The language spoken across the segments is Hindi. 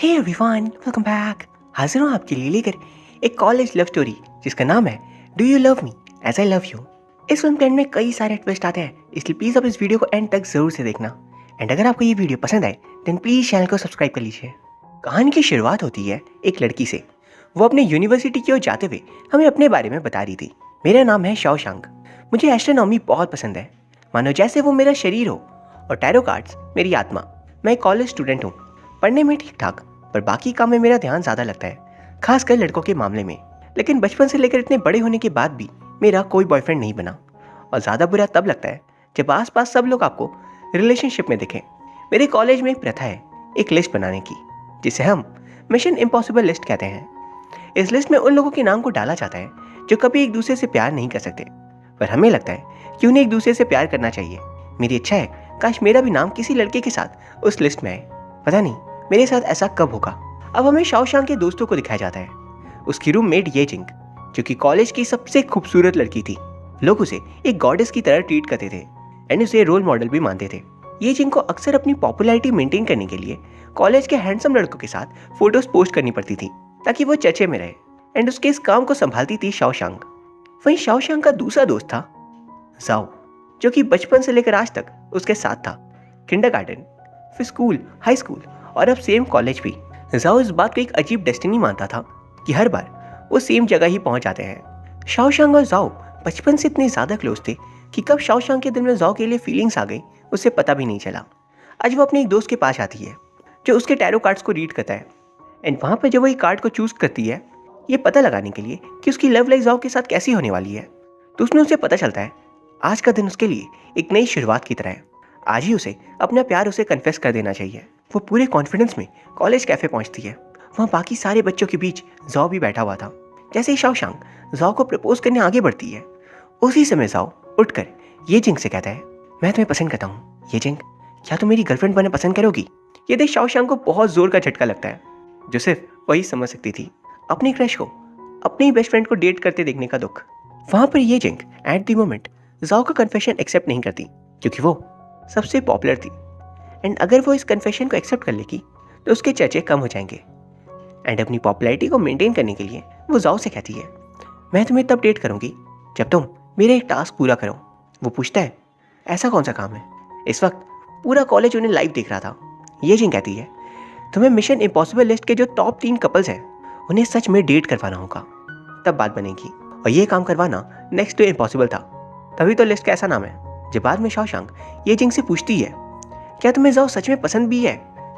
Hey everyone, welcome back. हाजिर हूँ आपके लिए लेकर एक कॉलेज लव स्टोरी जिसका नाम है do you love me as I love you. इस फिल्म के एंड में कई सारे ट्विस्ट आते हैं, इसलिए प्लीज़ आप इस वीडियो को एंड तक जरूर से देखना। एंड अगर आपको ये वीडियो पसंद आए देन प्लीज़ चैनल को सब्सक्राइब कर लीजिए। कहानी की शुरुआत होती है एक लड़की से। वो अपने यूनिवर्सिटी की ओर जाते हुए हमें अपने बारे में बता रही थी। मेरा नाम है शशांक। मुझे एस्ट्रोनॉमी बहुत पसंद है, मानो जैसे वो मेरा शरीर हो और टैरो कार्ड्स मेरी आत्मा। मैं एक कॉलेज स्टूडेंट हूँ, पढ़ने में ठीक ठाक, पर बाकी काम में मेरा ध्यान ज़्यादा लगता है, खासकर लड़कों के मामले में। लेकिन बचपन से लेकर इतने बड़े होने के बाद भी मेरा कोई बॉयफ्रेंड नहीं बना, और ज़्यादा बुरा तब लगता है जब आसपास सब लोग आपको रिलेशनशिप में दिखें। मेरे कॉलेज में एक प्रथा है एक लिस्ट बनाने की, जिसे हम मिशन इम्पॉसिबल लिस्ट कहते हैं। इस लिस्ट में उन लोगों के नाम को डाला जाता है जो कभी एक दूसरे से प्यार नहीं कर सकते, पर हमें लगता है कि उन्हें एक दूसरे से प्यार करना चाहिए। मेरी इच्छा है काश मेरा भी नाम किसी लड़के के साथ उस लिस्ट में आए। पता नहीं मेरे साथ ऐसा कब होगा। अब हमें शशांक के दोस्तों को दिखाया जाता है। उसकी रूममेट ये जिंग, जो कि कॉलेज की सबसे खूबसूरत लड़की थी। लोग उसे एक गॉडेस की तरह ट्रीट करते थे एंड उसे रोल मॉडल भी मानते थे। ये जिंग को अक्सर अपनी पॉपुलैरिटी मेंटेन करने के लिए कॉलेज के हैंडसम लड़कों के साथ फोटोज पोस्ट करनी पड़ती थी ताकि वो चर्चे में रहे, एंड उसके इस काम को संभालती थी शशांक। वहीं शशांक का दूसरा दोस्त था जाओ, जो कि बचपन से लेकर आज तक उसके साथ था। किंडरगार्टन, फिर स्कूल, हाई स्कूल और अब सेम कॉलेज भी। जाओ इस बात को एक अजीब डेस्टिनी मानता था कि हर बार वो सेम जगह ही पहुंच जाते हैं। शशांक और जाओ बचपन से इतने ज्यादा क्लोज थे कि कब शशांक के दिल में जाओ के लिए फीलिंग्स आ गई उसे पता भी नहीं चला। आज वो अपने एक दोस्त के पास आती है जो उसके टैरो कार्ड्स को रीड करता है, एंड वहाँ पर जब वो एक कार्ड को चूज करती है ये पता लगाने के लिए कि उसकी लव लाइफ जाओ के साथ कैसी होने वाली है, तो उसमें उसे पता चलता है आज का दिन उसके लिए एक नई शुरुआत की तरह है। आज ही उसे अपना प्यार उसे कन्फेस कर देना चाहिए। वो पूरे कॉन्फिडेंस में कॉलेज कैफे पहुंचती है। वहाँ बाकी सारे बच्चों के बीच जाओ भी बैठा हुआ था। जैसे ही शशांक जाओ को प्रपोज करने आगे बढ़ती है, उसी समय जाओ उठकर ये जिंग से कहता है मैं तुम्हें पसंद करता हूँ। ये जिंग, क्या तुम मेरी गर्लफ्रेंड बनना पसंद करोगी? ये देख शशांक को बहुत जोर का झटका लगता है, जो सिर्फ वही समझ सकती थी अपनी क्रश को, अपनी बेस्ट फ्रेंड को डेट करते देखने का दुख। वहाँ पर ये जिंग एट द मोमेंट जाओ का कन्फेशन एक्सेप्ट नहीं करती, क्योंकि वो सबसे पॉपुलर थी, एंड अगर वो इस कन्फेशन को एक्सेप्ट कर लेगी तो उसके चर्चे कम हो जाएंगे। एंड अपनी पॉपुलैरिटी को मेंटेन करने के लिए वो जाओ से कहती है मैं तुम्हें तब डेट करूंगी जब तुम मेरा एक टास्क पूरा करो। वो पूछता है ऐसा कौन सा काम है? इस वक्त पूरा कॉलेज उन्हें लाइव देख रहा था। ये जिंग कहती है तुम्हें मिशन इम्पॉसिबल लिस्ट के जो टॉप 3 कपल्स हैं उन्हें सच में डेट करवाना होगा, तब बात बनेगी। और ये काम करवाना नेक्स्ट टू इम्पॉसिबल था, तभी तो लिस्ट का ऐसा नाम है। जब बाद में शशांक ये जिंग से पूछती है क्या तुम्हें जाओ सच में पसंद भी है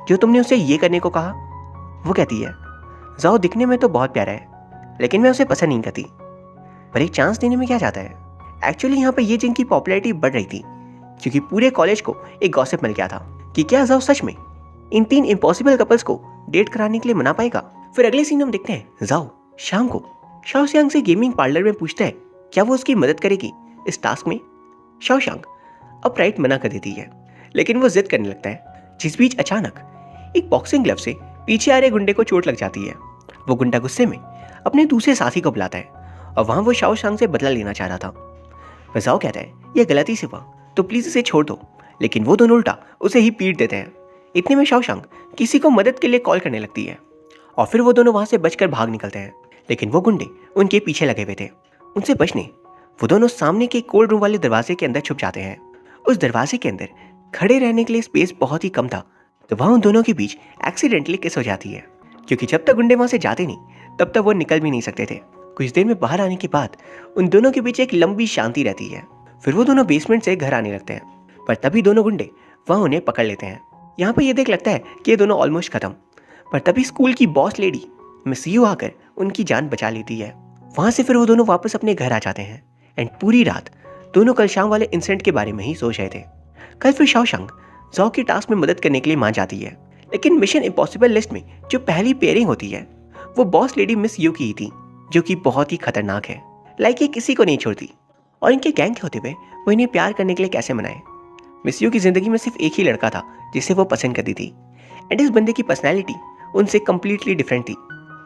जो तुमने उसे ये करने को कहा? वो कहती है जाओ दिखने में तो बहुत प्यारा है, लेकिन मैं उसे पसंद नहीं करती, पर एक चांस देने में क्या जाता है। एक्चुअली यहाँ पर ये जिंग की पॉपुलैरिटी बढ़ रही थी, क्योंकि पूरे कॉलेज को एक गॉसिप मिल गया था कि क्या जाओ सच में इन 3 इम्पॉसिबल कपल्स को डेट कराने के लिए मना पाएगा। फिर अगले सीन हम देखते हैं जाओ शाम को शशांक से गेमिंग पार्लर में पूछता है क्या वो उसकी मदद करेगी इस टास्क में। शशांक अपराइट मना कर देती है, लेकिन वो जिद करने लगता है। जिस बीच अचानक एक बॉक्सिंग ग्लव से पीछे आ रहे गुंडे को चोट लग जाती है। वो गुंडा गुस्से में अपने दूसरे साथी को बुलाता है, और वहां वो शशांक से बदला लेना चाह रहा था। जाओ कहता है यह गलती से हुआ तो प्लीज इसे छोड़ दो, लेकिन वो दोनों उल्टा उसे ही पीट देते हैं। इतने में शशांक किसी को मदद के लिए कॉल करने लगती है, और फिर वो दोनों वहां से बचकर भाग निकलते हैं। लेकिन वो गुंडे उनके पीछे लगे हुए थे। उनसे बचने वो दोनों सामने के कोल्ड रूम वाले दरवाजे के अंदर छुप जाते हैं। उस दरवाजे के अंदर खड़े रहने के लिए स्पेस बहुत ही कम था, तो वहां उन दोनों के बीच एक्सीडेंटली किस हो जाती है, क्योंकि जब तक गुंडे वहां से जाते नहीं तब तक वो निकल भी नहीं सकते थे। कुछ देर में बाहर आने के बाद उन दोनों के बीच एक लंबी शांति रहती है। फिर वो दोनों बेसमेंट से घर आने लगते हैं, पर तभी दोनों गुंडे वहां उन्हें पकड़ लेते हैं। यहाँ पर यह देख लगता है कि ये दोनों ऑलमोस्ट खत्म, पर तभी स्कूल की बॉस लेडी मिस यू आकर उनकी जान बचा लेती है। वहां से फिर वो दोनों वापस अपने घर आ जाते हैं, एंड पूरी रात दोनों कल शाम वाले इंसिडेंट के बारे में ही सोच रहे थे। कल फिर शशांक जाओ की टास्क में मदद करने के लिए मान जाती है, लेकिन मिशन इम्पॉसिबल लिस्ट में जो पहली पेयरिंग होती है वो बॉस लेडी मिस यू की ही थी, जो कि बहुत ही खतरनाक है। लाइक ये किसी को नहीं छोड़ती, और इनके गैंग के होते हुए वो इन्हें प्यार करने के लिए कैसे मनाए। मिस यू की जिंदगी में सिर्फ एक ही लड़का था जिसे वो पसंद करती थी, एंड इस बंदे की पर्सनैलिटी उनसे कम्प्लीटली डिफरेंट थी।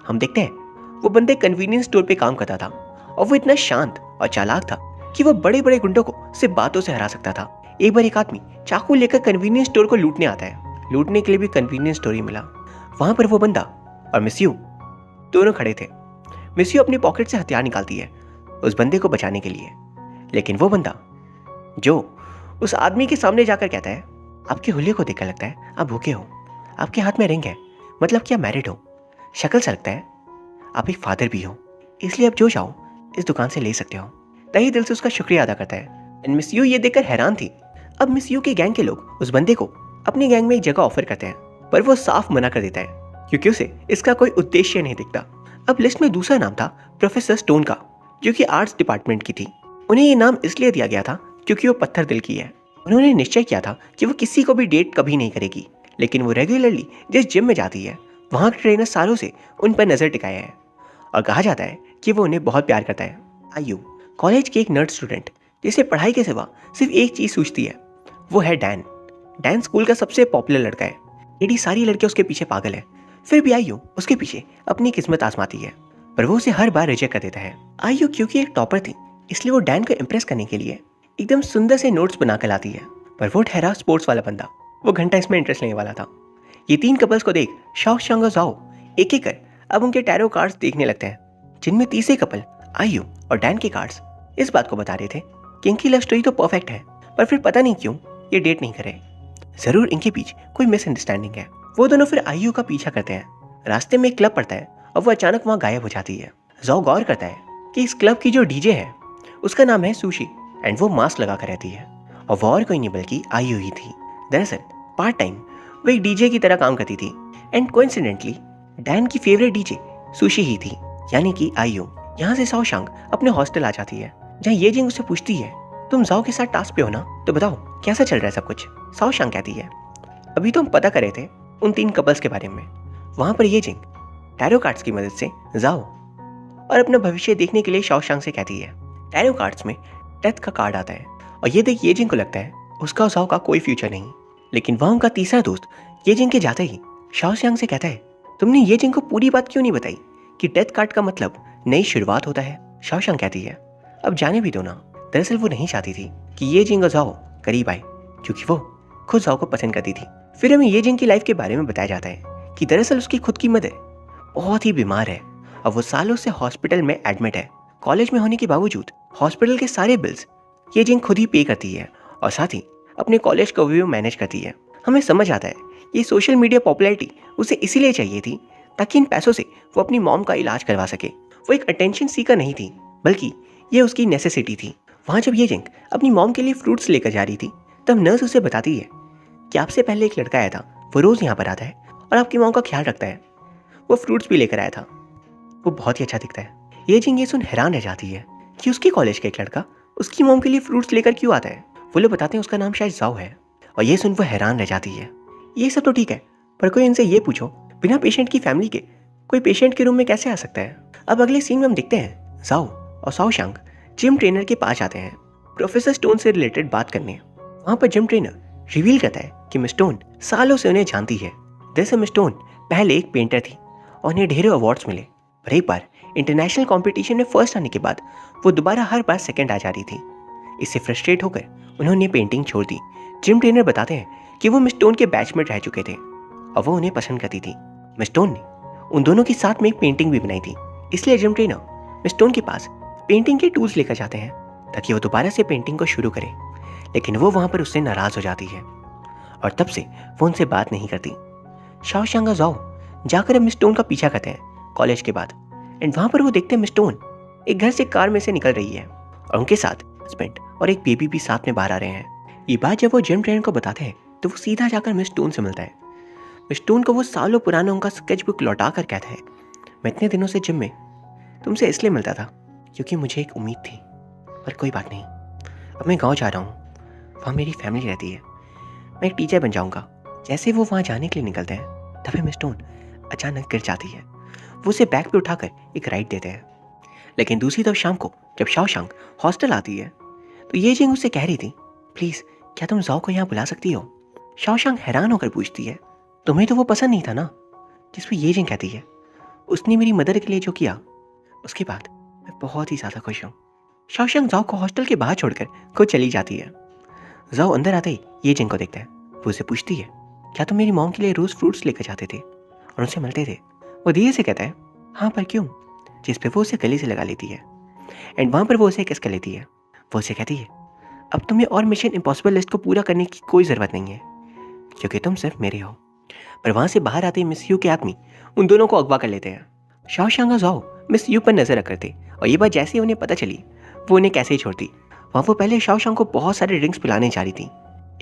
हम देखते हैं वो बंदे कन्वीनियंस स्टोर पे काम करता था, और वो इतना शांत और चालाक था कि वो बड़े बड़े गुंडों को सिर्फ बातों से हरा सकता था। एक बार एक आदमी चाकू लेकर कन्वीनियंस स्टोर को लूटने आता है। लूटने के लिए भी कन्वीनियंस स्टोर ही मिला। वहां पर वो बंदा और मिस यू दोनों खड़े थे। मिस यू अपनी पॉकेट से हथियार निकालती है उस बंदे को बचाने के लिए, लेकिन वो बंदा जो उस आदमी के सामने जाकर कहता है, आपके हुलिये को देखकर लगता है आप भूखे हो, आपके हाथ में रिंग है, मतलब क्या मैरिड हो, शक्ल से लगता है आप एक फादर भी हो, इसलिए आप जो चाहो इस दुकान से ले सकते हो। तहे दिल से उसका शुक्रिया अदा करता है। एंड मिस यू ये देखकर हैरान थी। अब मिस यू के गैंग के लोग उस बंदे को अपनी गैंग में एक जगह ऑफर करते हैं, पर वो साफ मना कर देता है क्योंकि उसे इसका कोई उद्देश्य नहीं दिखता। अब लिस्ट में दूसरा नाम था प्रोफेसर स्टोन का, जो कि आर्ट्स डिपार्टमेंट की थी। उन्हें ये नाम इसलिए दिया गया था क्योंकि वो पत्थर दिल की है। उन्होंने निश्चय किया था कि वो किसी को भी डेट कभी नहीं करेगी, लेकिन वो रेगुलरली जिस जिम में जाती है वहाँ के ट्रेनर सालों से उन पर नजर टिकाया है और कहा जाता है कि वो उन्हें बहुत प्यार करता है। आयु कॉलेज की एक नर्ड स्टूडेंट जिसे पढ़ाई के सिवा सिर्फ एक चीज सूझती है, वो है डैन। डैन स्कूल का सबसे पॉपुलर लड़का है। एडी सारी लड़के उसके पीछे पागल है, फिर भी आयु उसके पीछे अपनी किस्मत आजमाती है, पर वो उसे हर बार रिजेक्ट कर देता है। आयु क्योंकि एक टॉपर थी, इसलिए वो डैन को इम्प्रेस करने के लिए एकदम सुंदर से नोट्स बनाकर लाती है, पर वो ठहरा स्पोर्ट्स वाला बंदा, वो घंटा इसमें इंटरेस्ट लेने वाला था। ये तीन कपल्स को देख शाओ और जाओ एक एक कर अब उनके टैरो कार्ड्स देखने लगते हैं, जिनमें तीसरे कपल आयु और डैन के कार्ड्स इस बात को बता रहे थे कि इनकी लव स्टोरी तो परफेक्ट है, पर फिर पता नहीं क्यों ये डेट नहीं करे। जरूर इनके बीच कोई मिसअंडरस्टैंडिंग है। वो दोनों फिर आयु का पीछा करते हैं। रास्ते में एक क्लब पड़ता है और वो अचानक वहाँ गायब हो जाती है। जाओ गौर करता है कि इस क्लब की जो डीजे है उसका नाम है सुशी, एंड वो मास्क लगा कर रहती है, और वो और कोई नहीं बल्कि आयु ही थी। दरअसल पार्ट टाइम वो एक डीजे की तरह काम करती थी, एंड कोइंसिडेंटली डैन की फेवरेट डीजे सुशी ही थी, यानी कि आयु। यहाँ से साओ शांग अपने हॉस्टल आ जाती है, जहाँ ये जिंग उससे पूछती है, तुम जाओ के साथ टास्क पे हो ना, तो बताओ कैसा चल रहा है सब कुछ। साओ शांग कहती है, अभी तो हम पता कर रहे थे उन तीन कपल्स के बारे में। वहां पर ये जिंग टैरो कार्ड्स की मदद से जाओ और अपना भविष्य देखने के लिए शाओ शांग से कहती है। टैरो कार्ड्स में डेथ का कार्ड आता है और ये देख ये जिंग को लगता है उसका और जाओ का कोई फ्यूचर नहीं, लेकिन वह उनका तीसरा दोस्त ये जिंग के जाते ही शाओ शांग से कहता है, तुमने ये जिंग को पूरी बात क्यों नहीं बताई कि डेथ कार्ड का मतलब नई शुरुआत होता है। शाओ शांग कहती है, अब जाने भी दो ना। दरअसल वो नहीं चाहती थी कि ये जिंग और जाओ करीब आए, क्योंकि वो खुद जाओ को पसंद करती थी। फिर हमें ये जिंग की लाइफ के बारे में बताया जाता है कि दरअसल उसकी खुद की मदर बहुत ही बीमार है और वो सालों से हॉस्पिटल में एडमिट है। कॉलेज में होने के बावजूद हॉस्पिटल के सारे बिल्स ये जिंग खुद ही पे करती है और साथ ही अपने कॉलेज को भी मैनेज करती है। हमें समझ आता है ये सोशल मीडिया पॉपुलैरिटी उसे इसीलिए चाहिए थी ताकि इन पैसों से वो अपनी मॉम का इलाज करवा सके। वो एक अटेंशन सीकर नहीं थी, बल्कि ये उसकी नेसेसिटी थी। वहाँ जब ये जिंग अपनी मॉम के लिए फ्रूट्स लेकर जा रही थी, तब नर्स उसे बताती है कि आपसे पहले एक लड़का आया था, वो रोज़ यहाँ पर आता है और आपकी मॉम का ख्याल रखता है। वो फ्रूट्स भी लेकर आया था, वो बहुत ही अच्छा दिखता है। ये जिंग ये सुन हैरान रह जाती है कि उसके कॉलेज का एक लड़का उसकी मॉम के लिए फ्रूट्स लेकर क्यों आता है। वो लोग बताते हैं उसका नाम शायद जाओ है, और ये सुन वो हैरान रह जाती है। ये सब तो ठीक है, पर कोई इनसे ये पूछो बिना पेशेंट की फैमिली के कोई पेशेंट के रूम में कैसे आ सकता है। अब अगले सीन में हम देखते हैं जाओ और साओ शांग जिम ट्रेनर के पास आते हैं प्रोफेसर स्टोन से रिलेटेड बात करने। वहाँ पर जिम ट्रेनर रिवील करता है कि मिस स्टोन सालों से उन्हें जानती है। दरअसल मिस स्टोन पहले एक पेंटर थी और उन्हें ढेरों अवार्ड्स मिले, पर एक बार इंटरनेशनल कंपटीशन में फर्स्ट आने के बाद वो दोबारा हर बार सेकंड आ जा रही थी। इससे फ्रस्ट्रेट होकर उन्होंने पेंटिंग छोड़ दी। जिम ट्रेनर बताते हैं कि वो मिस स्टोन के बैच में रह चुके थे और वो उन्हें पसंद करती थी। मिस स्टोन ने उन दोनों के साथ में एक पेंटिंग भी बनाई थी, इसलिए जिम ट्रेनर मिस स्टोन के पास पेंटिंग के टूल्स लेकर जाते हैं ताकि वो दोबारा से पेंटिंग को शुरू करे, लेकिन वो वहाँ पर उससे नाराज हो जाती है और तब से वो उनसे बात नहीं करती। शाओ शांग जाओ जाकर अब मिस स्टोन का पीछा करते हैं कॉलेज के बाद, एंड वहाँ पर वो देखते हैं मिस स्टोन एक घर से कार में से निकल रही है और उनके साथ हस्बैंड और एक बेबी भी साथ में बाहर आ रहे हैं। ये बात जब वो जिम ट्रेनर को बताते हैं तो वो सीधा जाकर मिस स्टोन से मिलता है। मिस स्टोन को वो सालों पुराना उनका स्केच बुक लौटा कर कहता है, मैं इतने दिनों से जिम में तुमसे इसलिए मिलता था क्योंकि मुझे एक उम्मीद थी, पर कोई बात नहीं, अब मैं गाँव जा रहा हूँ, वहाँ मेरी फैमिली रहती है, मैं एक टीचर बन जाऊँगा। जैसे वो वहाँ जाने के लिए निकलते हैं तभी मिस स्टोन अचानक गिर जाती है। वो उसे बैग पे उठाकर एक राइड देते हैं, लेकिन दूसरी तरफ शाम को जब शाओ शांग हॉस्टल आती है तो ये जिंग उससे कह रही थी, प्लीज़ क्या तुम जाओ को यहाँ बुला सकती हो। शाओ शांग हैरान होकर पूछती है, तुम्हें तो वो पसंद नहीं था ना। जिस पर ये जिंग कहती है, उसने मेरी मदर के लिए जो किया उसके बाद मैं बहुत ही ज़्यादा खुश हूँ। शाओ शांग जाओ को हॉस्टल के बाहर छोड़कर खुद चली जाती है। जाओ अंदर आते ही ये जिंग को देखता है। वो उसे पूछती है, क्या तुम मेरी मॉम के लिए रोज़ फ्रूट्स लेकर जाते थे और उनसे मिलते थे। वो धीरे से कहता है हाँ पर क्यों, जिस पे वो उसे गले से लगा लेती है एंड वहाँ पर वो उसे किस कर लेती है। वो उसे कहती है अब तुम्हें और मिशन इम्पॉसिबल लिस्ट को पूरा करने की कोई ज़रूरत नहीं है क्योंकि तुम सिर्फ मेरे हो। पर वहाँ से बाहर आते ही मिस यू के आदमी उन दोनों को अगवा कर लेते हैं। शाओशांग और ज़ाओ मिस यू पर नजर रख करते और ये बात जैसे ही उन्हें पता चली वो उन्हें कैसे ही छोड़ती। वहाँ वो पहले शाओशांग को बहुत सारे ड्रिंक्स पिलाने जा रही थी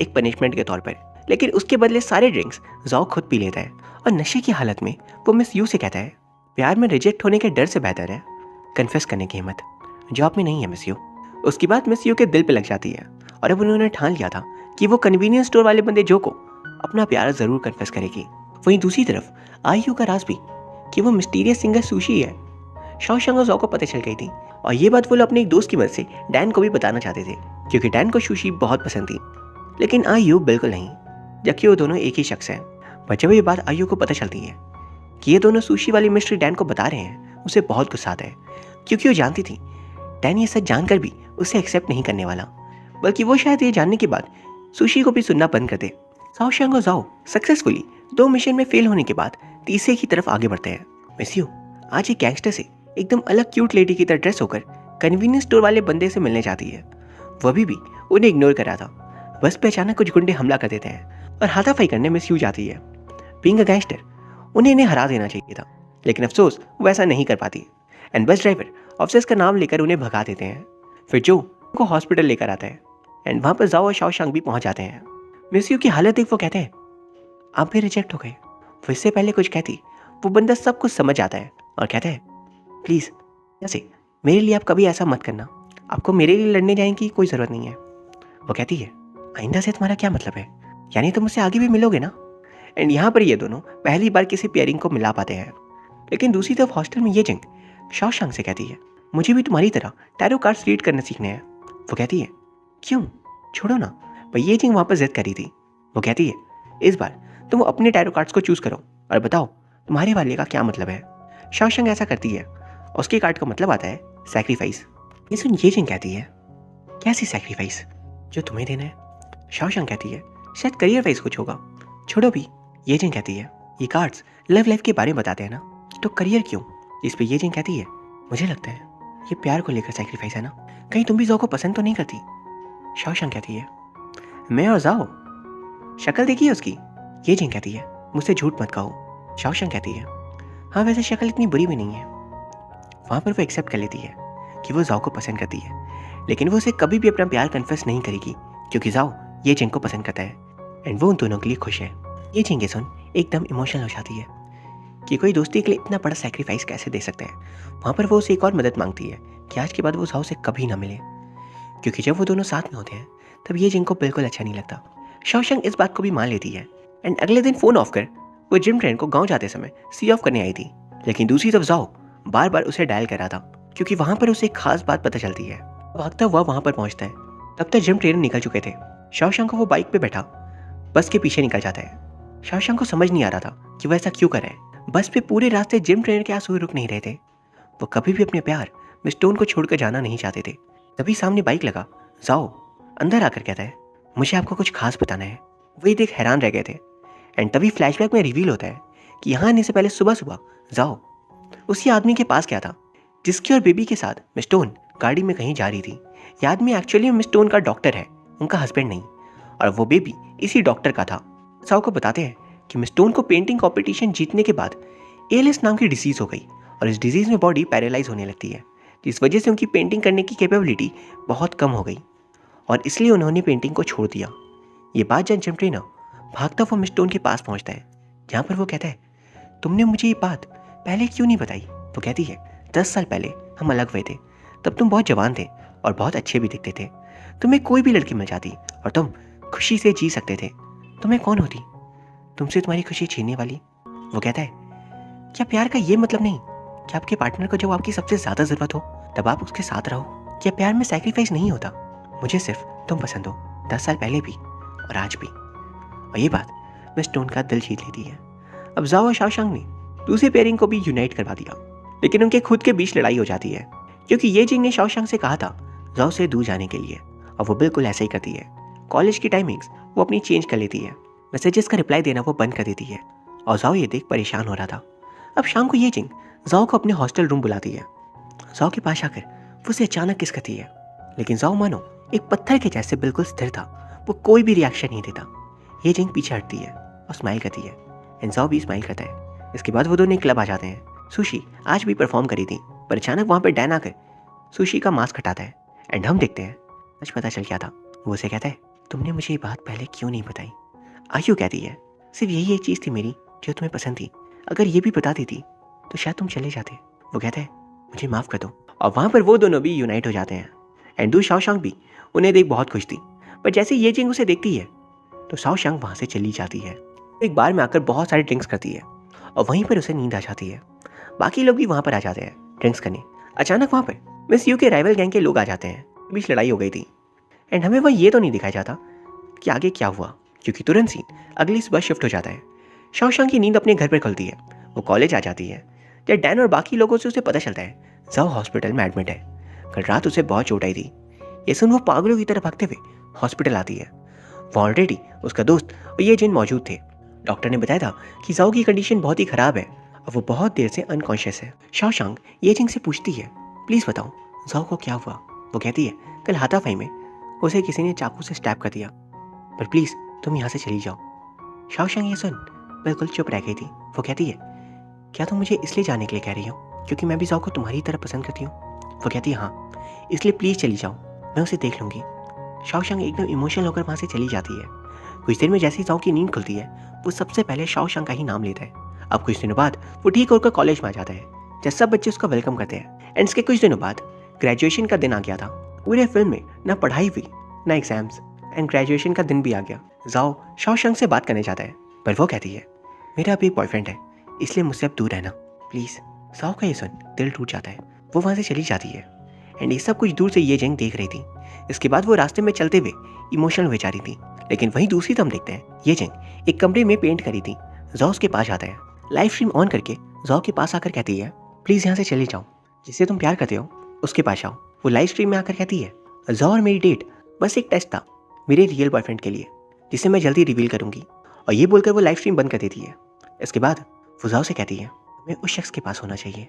एक पनिशमेंट के तौर पर, लेकिन उसके बदले सारे ड्रिंक्स ज़ाओ खुद पी लेता है और नशे की हालत में वो मिस यू से कहता है प्यार में रिजेक्ट होने के डर से बेहतर है कन्फेस करने की हिम्मत जो आप में नहीं है मिस यू। उसकी बात मिस यू के दिल पे लग जाती है और अब उन्होंने ठान लिया था कि वो कन्वीनियंस स्टोर वाले बंदे जो को अपना प्यार ज़रूर कन्फेस करेगी। वहीं दूसरी तरफ आईयू का राज भी कि वो मिस्टीरियस सिंगर सुशी है शाओशांग और ज़ाओ को पता चल गई थी और ये बात वो लोग अपने एक दोस्त की मदद से डैन को भी बताना चाहते थे क्योंकि डैन को सुशी बहुत पसंद थी, लेकिन आईयू बिल्कुल नहीं, जबकि वो दोनों एक ही शख्स हैं। पर जब ये बात आईयू को पता चलती है कि ये दोनों सुशी वाली मिस्ट्री डैन को बता रहे हैं उसे बहुत गुस्सा आता है क्योंकि वो जानती थी डैन ये सच जानकर भी उसे एक्सेप्ट नहीं करने वाला, बल्कि वो शायद ये जानने के बाद सुशी को भी सुनना बंद कर दे। शाओशांग और ज़ाओ सक्सेसफुली 2 मिशन में फेल होने के बाद तीसरे की तरफ आगे बढ़ते हैं। मिस यू आज एक गैंगस्टर से एकदम अलग क्यूट लेडी की तरह ड्रेस होकर कन्वीनियंस स्टोर वाले बंदे से मिलने जाती है। वो अभी भी उन्हें इग्नोर कर रहा था। बस पे अचानक कुछ गुंडे हमला कर देते हैं और हाथापाई करने मिस यू जाती है। बीइंग अ गैंगस्टर उन्हें इन्हें हरा देना चाहिए था, लेकिन अफसोस वो ऐसा नहीं कर पाती एंड बस ड्राइवर ऑफिसर्स का नाम लेकर उन्हें भगा देते हैं। फिर जो को हॉस्पिटल लेकर आता है एंड वहाँ पर ज़ाओ और शाओशांग भी पहुँच जाते हैं। मिस यू की हालत देख वो कहते हैं आप भी रिजेक्ट हो गए। वो इससे पहले कुछ कहती वो बंदा सब कुछ समझ आता है और कहता है प्लीज़ ऐसे मेरे लिए आप कभी ऐसा मत करना, आपको मेरे लिए लड़ने जाने की कोई ज़रूरत नहीं है। वो कहती है आइंदा से तुम्हारा क्या मतलब है, यानी तुम मुझसे आगे भी मिलोगे ना। एंड यहाँ पर ये दोनों पहली बार किसी पेयरिंग को मिला पाते हैं। लेकिन दूसरी तरफ हॉस्टल में ये जिंग शाओशांग से कहती है मुझे भी तुम्हारी तरह टैरो कार्ड्स रीड करना सीखने हैं। वो कहती है क्यों, छोड़ो ना। पर ये जिंग वहाँ पर जिद करी थी। वो कहती है इस बार तुम अपने टैरो कार्ड्स को चूज करो और बताओ तुम्हारे वाले का क्या मतलब है। शाओशांग ऐसा करती है, उसके कार्ड का मतलब आता है सैक्रिफाइस। ये सुन ये जिंग कहती है कैसी सैक्रिफाइस, जो तुम्हें देना है। शाओशांग कहती है शायद करियर वाइज कुछ होगा, छोड़ो भी। ये जिंग कहती है ये कार्ड्स लव लाइफ के बारे में बताते हैं ना, तो करियर क्यों। इस पे ये जिंग कहती है मुझे लगता है ये प्यार को लेकर सैक्रिफाइस है ना, कहीं तुम भी ज़ाओ को पसंद तो नहीं करती। शाओशांग कहती है मैं और ज़ाओ, शक्ल देखी है उसकी। ये जिंग कहती है मुझसे झूठ मत कहो। शाओशांग कहती है हाँ वैसे शक्ल इतनी बुरी भी नहीं है। वहाँ पर वो एक्सेप्ट कर लेती है कि वो ज़ाओ को पसंद करती है, लेकिन वो उसे कभी भी अपना प्यार कन्फेस नहीं करेगी क्योंकि ज़ाओ ये जिंग को पसंद करता है एंड वो उन दोनों के लिए खुश है। ये जिंग सुन एकदम इमोशनल हो जाती है कि कोई दोस्ती के लिए इतना बड़ा सैक्रिफाइस कैसे दे सकते हैं। वहाँ पर वो उसे एक और मदद मांगती है कि आज के बाद वो ज़ाओ से कभी ना मिले, क्योंकि जब वो दोनों साथ में होते हैं तब ये जिंग को बिल्कुल अच्छा नहीं लगता। शाओशांग इस बात को भी मान लेती है एंड अगले दिन फ़ोन ऑफ कर वो जिम ट्रेन को गाँव जाते समय सी ऑफ करने आई थी। लेकिन दूसरी तरफ ज़ाओ बार बार उसे डायल कर रहा था क्योंकि वहाँ पर उसे एक खास बात पता चलती है। भागता हुआ वहाँ पर पहुँचता है, तब तक जिम ट्रेनर निकल चुके थे। शाओशांग को वो बाइक पे बैठा बस के पीछे निकल जाता है। शाओशांग को समझ नहीं आ रहा था कि वह ऐसा क्यों कर रहे हैं। बस पे पूरे रास्ते जिम ट्रेनर के आंसू रुक नहीं रहे थे। वो कभी भी अपने प्यार मिस टोन को छोड़कर जाना नहीं चाहते थे। तभी सामने बाइक लगा ज़ाओ अंदर आकर कहता है मुझे आपको कुछ खास बताना है। वही देख हैरान रह गए थे एंड तभी फ्लैशबैक में रिवील होता है कि यहाँ आने से पहले सुबह सुबह ज़ाओ उसी आदमी के पास गया था जिसकी और बेबी के साथ मिस टोन गाड़ी में कहीं जा रही थी। ये आदमी एक्चुअली मिस टोन का डॉक्टर है, उनका हस्बैंड नहीं, और वो बेबी इसी डॉक्टर का था। ज़ाओ को बताते हैं कि मिस टोन को पेंटिंग कंपटीशन जीतने के बाद एएलएस नाम की डिसीज़ हो गई और इस डिजीज़ में बॉडी पैरालाइज होने लगती है, जिस वजह से उनकी पेंटिंग करने की कैपेबिलिटी बहुत कम हो गई और इसलिए उन्होंने पेंटिंग को छोड़ दिया। ये बात जान जिम ट्रेनर भागता हुआ मिस टोन के पास पहुंचता है, जहाँ पर वो कहता है तुमने मुझे ये बात पहले क्यों नहीं बताई। वो कहती है 10 साल पहले हम अलग हुए थे, तब तुम बहुत जवान थे और बहुत अच्छे भी दिखते थे। तुम्हें कोई भी लड़की मिल जाती और तुम खुशी से जी सकते थे। तुम्हें कौन होती तुमसे तुम्हारी खुशी छीनने वाली। वो कहता है क्या प्यार का ये मतलब नहीं कि आपके पार्टनर को जब आपकी सबसे ज़्यादा ज़रूरत हो तब आप उसके साथ रहो। क्या प्यार में सैक्रिफाइस नहीं होता। मुझे सिर्फ तुम पसंद हो, 10 साल पहले भी और आज भी। और ये बात मिस टोन का दिल जीत लेती है। अब ज़ाओ और शाओशांग ने दूसरे पेयरिंग को भी यूनाइट करवा दिया, लेकिन उनके खुद के बीच लड़ाई हो जाती है क्योंकि ये जिंग ने शाओशांग से कहा था ज़ाओ से दूर जाने के लिए, और वो बिल्कुल ऐसा ही करती है। कॉलेज की टाइमिंग्स वो अपनी चेंज कर लेती है, मैसेजेस का रिप्लाई देना वो बंद कर देती है और जाओ ये देख परेशान हो रहा था। अब शाम को ये जिंग जाओ को अपने हॉस्टल रूम बुलाती है। जाओ के पास आकर वो उसे अचानक किस करती है, लेकिन जाओ मानो एक पत्थर के जैसे बिल्कुल स्थिर था, वो कोई भी रिएक्शन नहीं देता। ये जिंग पीछे हटती है और स्माइल करती है एंड जाओ भी स्माइल करता है। इसके बाद वो दोनों क्लब आ जाते हैं। सुशी आज भी परफॉर्म करी थी, पर अचानक वहाँ पर डैन आकर सुशी का मास्क हटाता है एंड हम देखते हैं सच पता चल गया था। वो उसे कहता है तुमने मुझे ये बात पहले क्यों नहीं बताई। आयु कहती है सिर्फ यही एक चीज़ थी मेरी जो तुम्हें पसंद थी, अगर ये भी बता देती तो शायद तुम चले जाते। वो कहता है मुझे माफ़ कर दो। और वहाँ पर वो दोनों भी यूनाइट हो जाते हैं एंड दू शाओशांग भी उन्हें देख बहुत खुश थी। पर जैसे ये जिंग उसे देखती है तो शाओशांग वहाँ से चली जाती है। एक बार में आकर बहुत सारी ड्रिंक्स करती है और वहीं पर उसे नींद आ जाती है। बाकी लोग भी वहाँ पर आ जाते हैं ड्रिंक्स करने। अचानक वहाँ पर मिस यू के राइवल गैंग के लोग आ जाते हैं। बीच लड़ाई हो गई थी एंड हमें वह ये तो नहीं दिखाया जाता कि आगे क्या हुआ, क्योंकि तुरंत सीन अगली सुबह शिफ्ट हो जाता है। शाओशांग की नींद अपने घर पर खुलती है। वो कॉलेज आ जाती है। जब डैन और बाकी लोगों से उसे पता चलता है जाओ हॉस्पिटल में एडमिट है, कल रात उसे बहुत चोट आई थी। ये सुन वो पागलों की तरह भागते हुए हॉस्पिटल आती है। वो ऑलरेडी उसका दोस्त और ये जिन मौजूद थे। डॉक्टर ने बताया था कि जाओ की कंडीशन बहुत ही खराब है और वो बहुत देर से अनकॉन्शियस है। शाओशांग ये जिंग से पूछती है प्लीज़ बताओ जाओ को क्या हुआ। वो कहती है कल हाथापाई में उसे किसी ने चाकू से स्टैब कर दिया, पर प्लीज़ तुम यहाँ से चली जाओ। शाओशांग ये सुन बिल्कुल चुप रह गई थी। वो कहती है क्या तुम मुझे इसलिए जाने के लिए कह रही हो क्योंकि मैं भी जाओ को तुम्हारी तरह पसंद करती हूँ। वो कहती है हाँ, इसलिए प्लीज़ चली जाओ, मैं उसे देख लूँगी। शाओशांग एकदम इमोशनल होकर वहाँ से चली जाती है। कुछ देर में जैसे ही जाओ की नींद खुलती है वो सबसे पहले शाओशांग का ही नाम लेता है। अब कुछ दिनों बाद वो ठीक होकर कॉलेज में आ जाता है, जब सब बच्चे उसका वेलकम करते हैं। एंड इसके कुछ दिनों बाद ग्रेजुएशन का दिन आ गया था। पूरे फिल्म में ना पढ़ाई हुई ना एग्जाम्स एंड ग्रेजुएशन का दिन भी आ गया। जाओ शाओशांग से बात करने जाता है, पर वो कहती है मेरा अभी एक बॉयफ्रेंड है, इसलिए मुझसे अब दूर रहना प्लीज़। जाओ का ये सुन दिल टूट जाता है। वो वहाँ से चली जाती है एंड ये सब कुछ दूर से ये जिंग देख रही थी। इसके बाद वो रास्ते में चलते हुए इमोशनल हो जा रही थी। लेकिन वहीं दूसरी तरफ देखते हैं ये जिंग एक कमरे में पेंट करी थी। जाओ उसके पास जाता है, लाइव स्ट्रीम ऑन करके जाओ के पास आकर कहती है प्लीज़ यहाँ से चले जाओ, जिससे तुम प्यार करते हो उसके पास आओ। वो लाइव स्ट्रीम में आकर कहती है जाओ और मेरी डेट बस एक टेस्ट था मेरे रियल बॉयफ्रेंड के लिए, जिसे मैं जल्दी रिवील करूंगी। और ये बोलकर वो लाइव स्ट्रीम बंद कर देती है। इसके बाद वो जाओ से कहती है मैं उस शख्स के पास होना चाहिए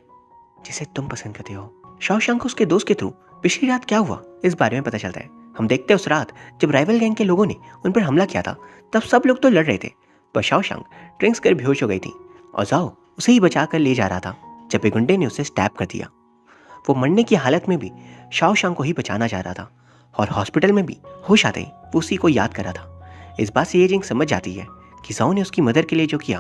जिसे तुम पसंद करते हो। शाओशांग को उसके दोस्त के थ्रू पिछली रात क्या हुआ इस बारे में पता चलता है। हम देखते हैं उस रात जब राइवल गैंग के लोगों ने उन पर हमला किया था तब सब लोग तो लड़ रहे थे, पर शाओशांग ड्रिंक्स कर बेहोश हो गई थी और जाओ उसे ही बचा कर ले जा रहा था जब एक गुंडे ने उसे स्टैब कर दिया। वो मरने की हालत में भी शाओशांग को ही बचाना चाह रहा था और हॉस्पिटल में भी होश आते ही वो उसी को याद कर रहा था। इस बात से ये जिंग समझ जाती है कि जाओ ने उसकी मदर के लिए जो किया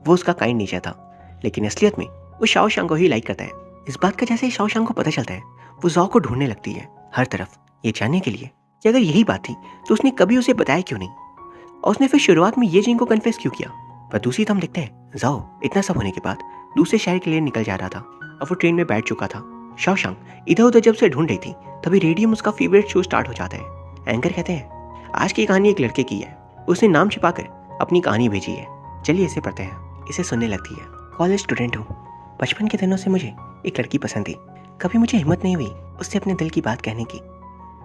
वो उसका काइंड नेचर था, लेकिन असलियत में वो शाओशांग को ही लाइक करता है। इस बात का जैसे ही शाओशांग को पता चलता है वो जाओ को ढूंढने लगती है हर तरफ, ये जानने के लिए कि अगर यही बात थी तो उसने कभी उसे बताया क्यों नहीं, और उसने फिर शुरुआत में ये जिंग को कन्फेस क्यों किया। पर दूसरी तरफ देखते हैं जाओ इतना सब होने के बाद दूसरे शहर के लिए निकल जा रहा था। अब वो ट्रेन में बैठ चुका था। शाओशांग इधर उधर जब से ढूंढ रही थी तभी रेडियो में उसका फेवरेट शो स्टार्ट हो जाता है। एंकर कहते हैं आज की कहानी एक लड़के की है, उसने नाम छिपाकर अपनी कहानी भेजी है, चलिए इसे पढ़ते हैं। इसे सुनने लगती है। कॉलेज स्टूडेंट हूँ, बचपन के दिनों से मुझे एक लड़की पसंद थी। कभी मुझे हिम्मत नहीं हुई उससे अपने दिल की बात कहने की,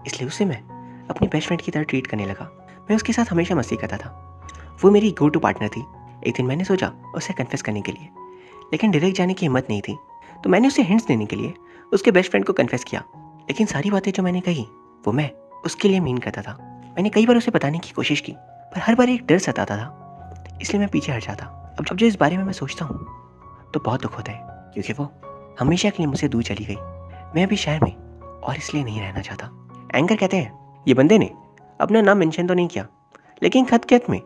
इसलिए उसे मैं अपनी बेस्ट फ्रेंड की तरह ट्रीट करने लगा। मैं उसके साथ हमेशा मस्ती करता था, वो मेरी गो टू पार्टनर थी। एक दिन मैंने सोचा उसे कन्फेस करने के लिए, लेकिन डायरेक्ट जाने की हिम्मत नहीं थी, तो मैंने उसे हिंट्स देने के लिए उसके बेस्ट फ्रेंड को कन्फेस किया। लेकिन सारी बातें जो मैंने कही वो मैं उसके लिए मीन करता था। मैंने कई बार उसे बताने की कोशिश की, पर हर बार एक डर सताता था, इसलिए मैं पीछे हट जाता। अब जब जो इस बारे में मैं सोचता हूँ तो बहुत दुख होता है, क्योंकि वो हमेशा के लिए मुझसे दूर चली गई। मैं अभी शहर में और इसलिए नहीं रहना चाहता। एंकर कहते हैं ये बंदे ने अपना नाम मेंशन तो नहीं किया, लेकिन खत के अंत में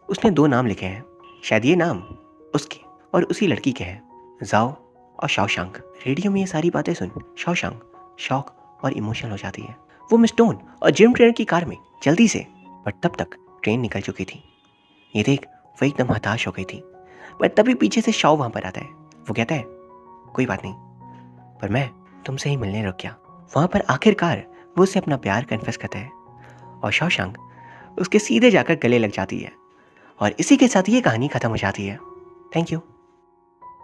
उसने 2 नाम लिखे हैं। शायद ये नाम उसके और उसी लड़की के हैं, जाओ और शाओशांग। रेडियो में ये सारी बातें सुन शाओशांग शॉक और इमोशनल हो जाती है। वो मिस टोन और जिम ट्रेनर की कार में जल्दी से, पर तब तक ट्रेन निकल चुकी थी। ये देख वो एकदम हताश हो गई थी, पर तभी पीछे से शाओ वहाँ पर आता है। वो कहता है कोई बात नहीं, पर मैं तुमसे ही मिलने रुक गया। वहाँ पर आखिरकार वो उसे अपना प्यार कन्फेस करता है और शाओशांग उसके सीधे जाकर गले लग जाती है। और इसी के साथ ये कहानी खत्म हो जाती है। Thank you.